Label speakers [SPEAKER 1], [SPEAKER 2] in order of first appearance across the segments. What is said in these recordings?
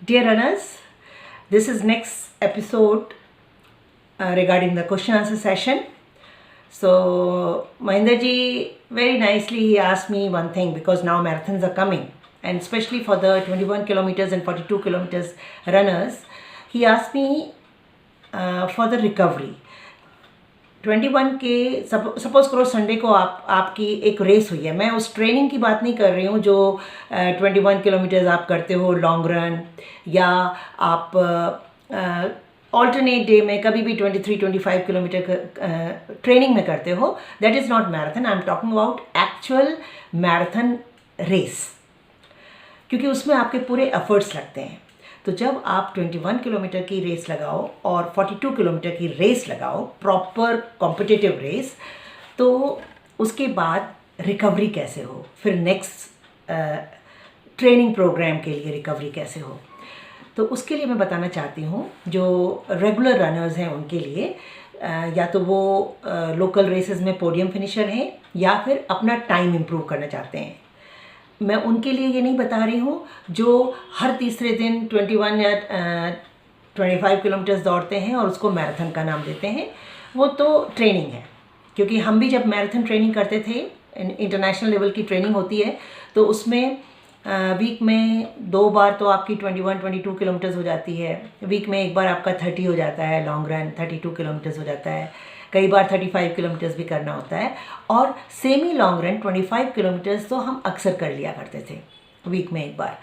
[SPEAKER 1] Dear runners, this is next episode regarding the question answer session. So Mahinder ji very nicely he asked me one thing, because now marathons are coming, and especially for the 21 kilometers and 42 kilometers runners, he asked me for the recovery. 21 के suppose करो Sunday को आपकी एक race हुई है. मैं उस training की बात नहीं कर रही हूँ जो 21 किलोमीटर्स आप करते हो लॉन्ग रन, या आप ऑल्टरनेट डे में कभी भी 23-25 किलोमीटर ट्रेनिंग में करते हो. That is not marathon. I am talking about actual marathon race, क्योंकि उसमें आपके पूरे एफर्ट्स लगते हैं. तो जब आप 21 किलोमीटर की रेस लगाओ और 42 किलोमीटर की रेस लगाओ, प्रॉपर कॉम्पिटिटिव रेस, तो उसके बाद रिकवरी कैसे हो, फिर नेक्स्ट ट्रेनिंग प्रोग्राम के लिए रिकवरी कैसे हो, तो उसके लिए मैं बताना चाहती हूँ जो रेगुलर रनर्स हैं उनके लिए, या तो वो लोकल रेसेस में पोडियम फिनिशर हैं या फिर अपना टाइम इम्प्रूव करना चाहते हैं. मैं उनके लिए ये नहीं बता रही हूँ जो हर तीसरे दिन 21 या 25 किलोमीटर्स दौड़ते हैं और उसको मैराथन का नाम देते हैं. वो तो ट्रेनिंग है, क्योंकि हम भी जब मैराथन ट्रेनिंग करते थे, इंटरनेशनल लेवल की ट्रेनिंग होती है, तो उसमें वीक में 2 बार तो आपकी 21-22 किलोमीटर्स हो जाती है. वीक में एक बार आपका 30 हो जाता है, लॉन्ग रन 32 किलोमीटर्स हो जाता है, कई बार 35 किलोमीटर्स भी करना होता है, और सेमी लॉन्ग रन 25 किलोमीटर्स तो हम अक्सर कर लिया करते थे वीक में एक बार.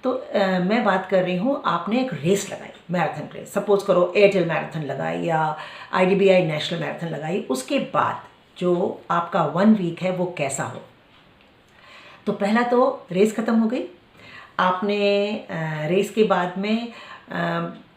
[SPEAKER 1] तो मैं बात कर रही हूँ, आपने एक रेस लगाई, मैराथन रेस, सपोज़ करो एयरटेल मैराथन लगाई या IDBI नेशनल मैराथन लगाई. उसके बाद जो आपका 1 वीक है वो कैसा हो. तो पहला तो रेस ख़त्म हो गई. आपने रेस के बाद में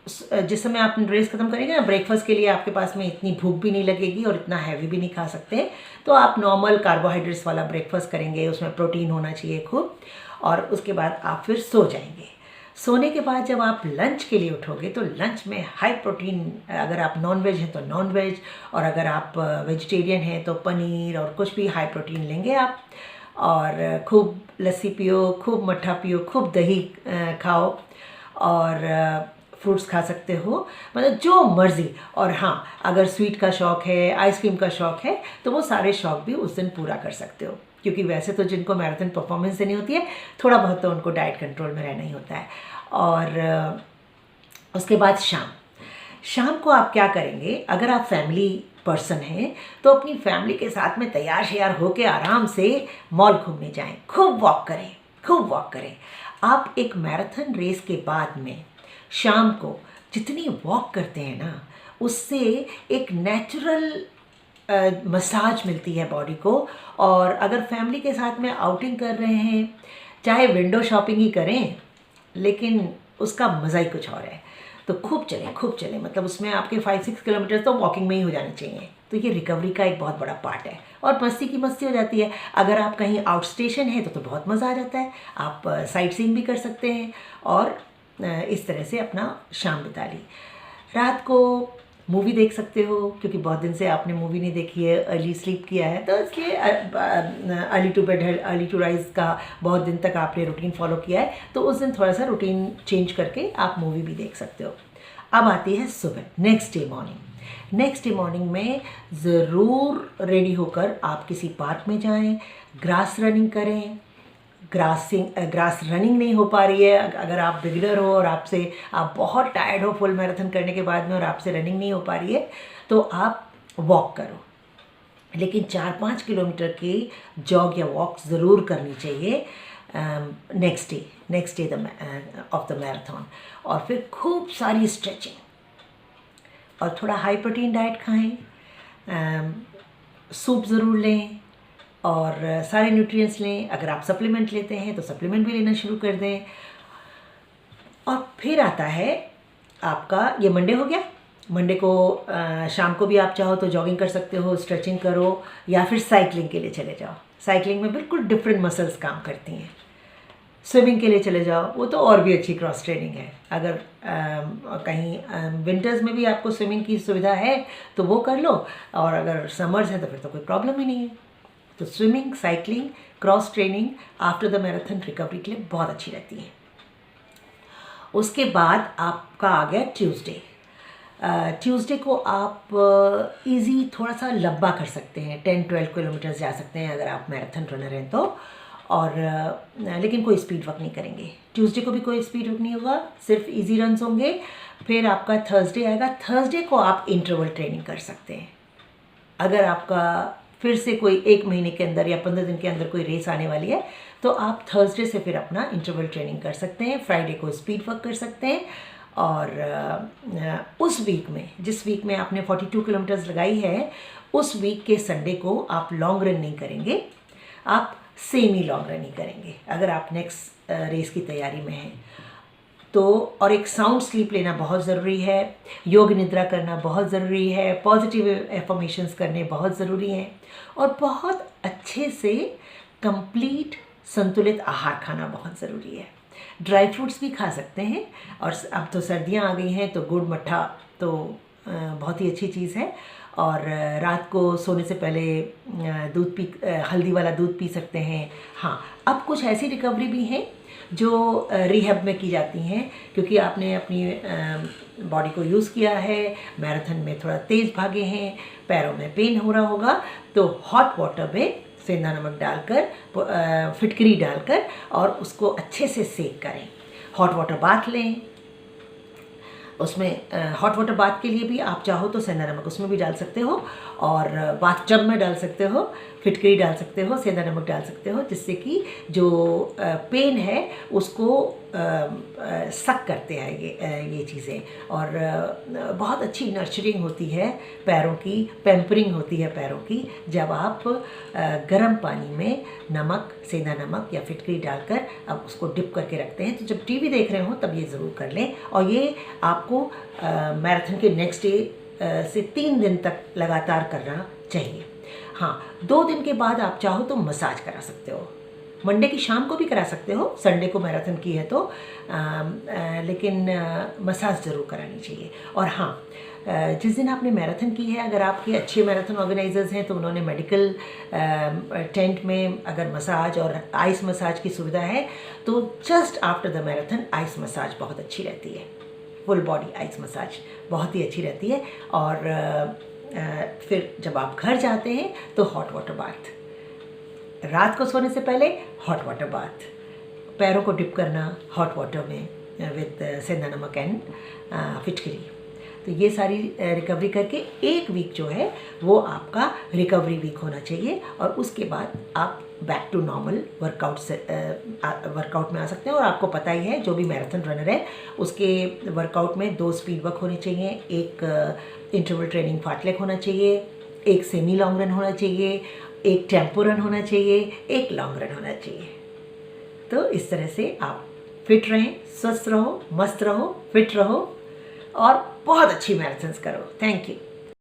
[SPEAKER 1] जिस समय आप रेस ख़त्म करेंगे ना, ब्रेकफास्ट के लिए आपके पास में इतनी भूख भी नहीं लगेगी और इतना हैवी भी नहीं खा सकते, तो आप नॉर्मल कार्बोहाइड्रेट्स वाला ब्रेकफास्ट करेंगे, उसमें प्रोटीन होना चाहिए खूब, और उसके बाद आप फिर सो जाएंगे. सोने के बाद जब आप लंच के लिए उठोगे तो लंच में हाई प्रोटीन, अगर आप नॉन वेज हैं तो नॉन वेज, और अगर आप वेजिटेरियन हैं तो पनीर और कुछ भी हाई प्रोटीन लेंगे आप, और खूब लस्सी पियो, खूब मट्ठा पियो, खूब दही खाओ, और फ्रूट्स खा सकते हो, मतलब जो मर्ज़ी. और हाँ, अगर स्वीट का शौक़ है, आइसक्रीम का शौक़ है, तो वो सारे शौक़ भी उस दिन पूरा कर सकते हो, क्योंकि वैसे तो जिनको मैराथन परफॉर्मेंस देनी होती है, थोड़ा बहुत तो उनको डाइट कंट्रोल में रहना ही होता है. और उसके बाद शाम को आप क्या करेंगे, अगर आप फैमिली पर्सन हैं तो अपनी फैमिली के साथ में तैयार श्यार होकर आराम से मॉल घूमने जाएं, खूब वॉक करें. आप एक मैराथन रेस के बाद में शाम को जितनी वॉक करते हैं ना, उससे एक नेचुरल मसाज मिलती है बॉडी को. और अगर फैमिली के साथ में आउटिंग कर रहे हैं, चाहे विंडो शॉपिंग ही करें, लेकिन उसका मज़ा ही कुछ और है. तो खूब चलें, मतलब उसमें आपके 5-6 किलोमीटर तो वॉकिंग में ही हो जाने चाहिए. तो ये रिकवरी का एक बहुत बड़ा पार्ट है, और मस्ती की मस्ती हो जाती है. अगर आप कहीं आउट स्टेशन है तो बहुत मज़ा आ जाता है. आप साइट सीइंग भी कर सकते हैं, और इस तरह से अपना शाम बिता ली. रात को मूवी देख सकते हो, क्योंकि बहुत दिन से आपने मूवी नहीं देखी है, अर्ली स्लीप किया है, तो इसलिए early to bed early to rise का बहुत दिन तक आपने रूटीन फॉलो किया है, तो उस दिन थोड़ा सा रूटीन चेंज करके आप मूवी भी देख सकते हो. अब आती है सुबह, नेक्स्ट डे मॉर्निंग में ज़रूर रेडी होकर आप किसी पार्क में जाएं, ग्रास रनिंग करें. ग्रास रनिंग नहीं हो पा रही है, अगर आप बिगिनर हो और आप बहुत टायर्ड हो फुल मैराथन करने के बाद में, और आपसे रनिंग नहीं हो पा रही है, तो आप वॉक करो. लेकिन 4-5 किलोमीटर की जॉग या वॉक ज़रूर करनी चाहिए next day of the marathon. और फिर खूब सारी स्ट्रेचिंग, और थोड़ा हाई प्रोटीन डाइट खाएं, सूप ज़रूर लें, और सारे न्यूट्रिएंट्स लें. अगर आप सप्लीमेंट लेते हैं तो सप्लीमेंट भी लेना शुरू कर दें. और फिर आता है आपका, ये मंडे हो गया. मंडे को शाम को भी आप चाहो तो जॉगिंग कर सकते हो, स्ट्रेचिंग करो, या फिर साइकिलिंग के लिए चले जाओ. साइकिलिंग में बिल्कुल डिफरेंट मसल्स काम करती हैं. स्विमिंग के लिए चले जाओ, वो तो और भी अच्छी क्रॉस ट्रेनिंग है. अगर कहीं विंटर्स में भी आपको स्विमिंग की सुविधा है तो वो कर लो, और अगर समर्स है तो फिर तो कोई प्रॉब्लम ही नहीं है. तो swimming, cycling, cross training after the marathon recovery के लिए बहुत अच्छी रहती है. उसके बाद आपका आ गया ट्यूसडे। ट्यूसडे को आप इजी थोड़ा सा लंबा कर सकते हैं, 10-12 किलोमीटर जा सकते हैं अगर आप मैराथन रनर हैं तो। और लेकिन कोई स्पीड वर्क नहीं करेंगे ट्यूसडे को, भी कोई स्पीड वर्क नहीं होगा, सिर्फ इजी रन्स होंगे। फिर आपका थर्सडे आएगा। थर्सडे को आप इंटरवल ट्रेनिंग कर सकते हैं। अगर आपका फिर से कोई 1 महीने के अंदर या 15 दिन के अंदर कोई रेस आने वाली है तो आप थर्सडे से फिर अपना इंटरवल ट्रेनिंग कर सकते हैं। फ्राइडे को स्पीड वर्क कर सकते हैं। और उस वीक में, जिस वीक में आपने 42 किलोमीटर्स लगाई है, उस वीक के संडे को आप लॉन्ग रन नहीं करेंगे, आप सेमी लॉन्ग रन ही करेंगे अगर आप नेक्स्ट रेस की तैयारी में हैं तो। और एक साउंड स्लीप लेना बहुत ज़रूरी है, योग निद्रा करना बहुत ज़रूरी है, पॉजिटिव एफर्मेशंस करने बहुत ज़रूरी हैं, और बहुत अच्छे से कंप्लीट संतुलित आहार खाना बहुत ज़रूरी है। ड्राई फ्रूट्स भी खा सकते हैं, और अब तो सर्दियां आ गई हैं तो गुड़ मट्ठा तो बहुत ही अच्छी चीज़ है। और रात को सोने से पहले हल्दी वाला दूध पी सकते हैं। हाँ, अब कुछ ऐसी रिकवरी भी हैं जो रिहैब में की जाती हैं, क्योंकि आपने अपनी बॉडी को यूज़ किया है, मैराथन में थोड़ा तेज़ भागे हैं, पैरों में पेन हो रहा होगा, तो हॉट वाटर में सेंधा नमक डालकर, फिटकरी डालकर और उसको अच्छे से सेक करें। हॉट वाटर बाथ लें। उसमें हॉट वाटर बाथ के लिए भी आप चाहो तो सेंधा नमक उसमें भी डाल सकते हो, और बाथ टब में डाल सकते हो, फिटकरी डाल सकते हो, सेंधा नमक डाल सकते हो, जिससे कि जो पेन है उसको सक करते हैं ये चीज़ें। और बहुत अच्छी नर्चरिंग होती है पैरों की, पैम्परिंग होती है पैरों की, जब आप गर्म पानी में नमक, सेंधा नमक या फिटकरी डालकर अब उसको डिप करके रखते हैं। तो जब टीवी देख रहे हो तब ये ज़रूर कर लें। और ये आपको मैराथन के नेक्स्ट डे से 3 दिन तक लगातार करना चाहिए। हाँ, 2 दिन के बाद आप चाहो तो मसाज करा सकते हो। मंडे की शाम को भी करा सकते हो, संडे को मैराथन की है तो, लेकिन मसाज ज़रूर करानी चाहिए। और हाँ, जिस दिन आपने मैराथन की है, अगर आपके अच्छे मैराथन ऑर्गेनाइजर्स हैं तो उन्होंने मेडिकल टेंट में अगर मसाज और आइस मसाज की सुविधा है तो just after the marathon ice massage बहुत अच्छी रहती है। फुल बॉडी आइस मसाज बहुत ही अच्छी रहती है। और फिर जब आप घर जाते हैं तो हॉट वाटर बाथ, रात को सोने से पहले हॉट वाटर बाथ, पैरों को डिप करना हॉट वाटर में विद सेंधा नमक एंड फिटकरी। तो ये सारी रिकवरी करके एक वीक जो है वो आपका रिकवरी वीक होना चाहिए, और उसके बाद आप बैक टू नॉर्मल वर्कआउट में आ सकते हैं। और आपको पता ही है, जो भी मैराथन रनर है उसके वर्कआउट में 2 स्पीड वर्क होने चाहिए, एक इंटरवल ट्रेनिंग फाटलेक होना चाहिए, एक सेमी लॉन्ग रन होना चाहिए, एक टेम्पो रन होना चाहिए, एक लॉन्ग रन होना चाहिए। तो इस तरह से आप फिट रहें, स्वस्थ रहो, मस्त रहो, फिट रहो और बहुत अच्छी मैराथन्स करो। Thank you.